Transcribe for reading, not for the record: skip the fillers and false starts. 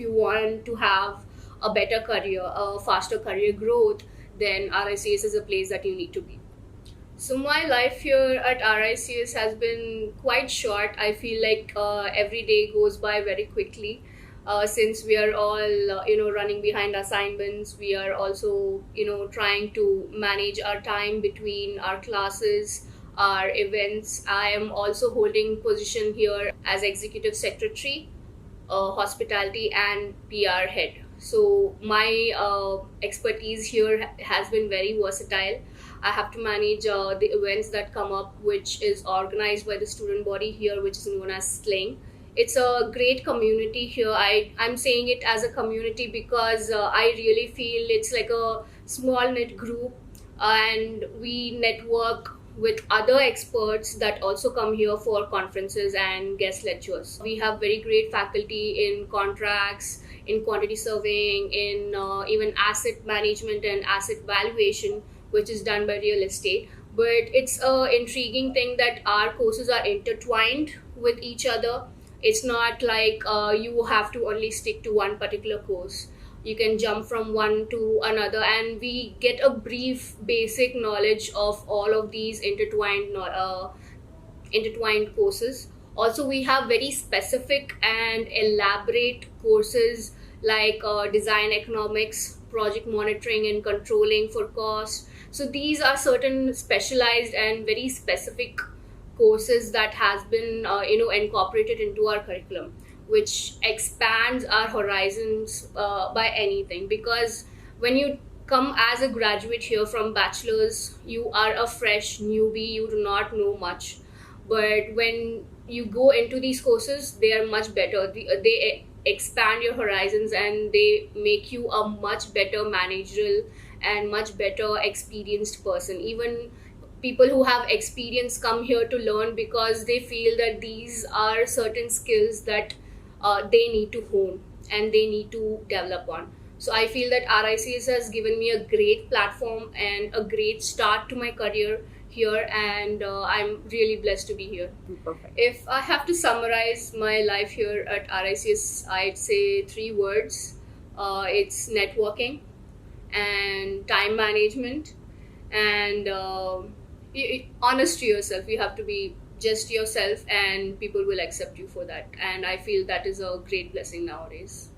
you want to have a better career, a faster career growth, then RICS is a place that you need to be. So my life here at RICS has been quite short. I feel like every day goes by very quickly. Since we are all running behind assignments, we are also trying to manage our time between our classes, our events. I am also holding position here as executive secretary, hospitality and PR head. So my expertise here has been very versatile. I have to manage the events that come up, which is organized by the student body here, which is known as S.L.I.N.G. It's a great community here. I'm saying it as a community because I really feel it's like a small knit group, and we network with other experts that also come here for conferences and guest lectures. We have very great faculty in contracts, in quantity surveying, in even asset management and asset valuation, which is done by real estate. But it's an intriguing thing that our courses are intertwined with each other. It's not like you have to only stick to one particular course. You can jump from one to another, and we get a brief basic knowledge of all of these intertwined courses. Also, we have very specific and elaborate courses like design economics, project monitoring and controlling for cost. So these are certain specialized and very specific courses that has been incorporated into our curriculum, which expands our horizons by anything. Because when you come as a graduate here from bachelor's, you are a fresh newbie, you do not know much. But when you go into these courses, they are much better. They expand your horizons and they make you a much better managerial and much better experienced person. Even people who have experience come here to learn because they feel that these are certain skills that they need to hone and they need to develop on. So I feel that RICS has given me a great platform and a great start to my career here, and I'm really blessed to be here. Perfect. If I have to summarize my life here at RICS, I'd say 3 words. It's networking and time management and honest to yourself. You have to be just yourself and people will accept you for that. And I feel that is a great blessing nowadays.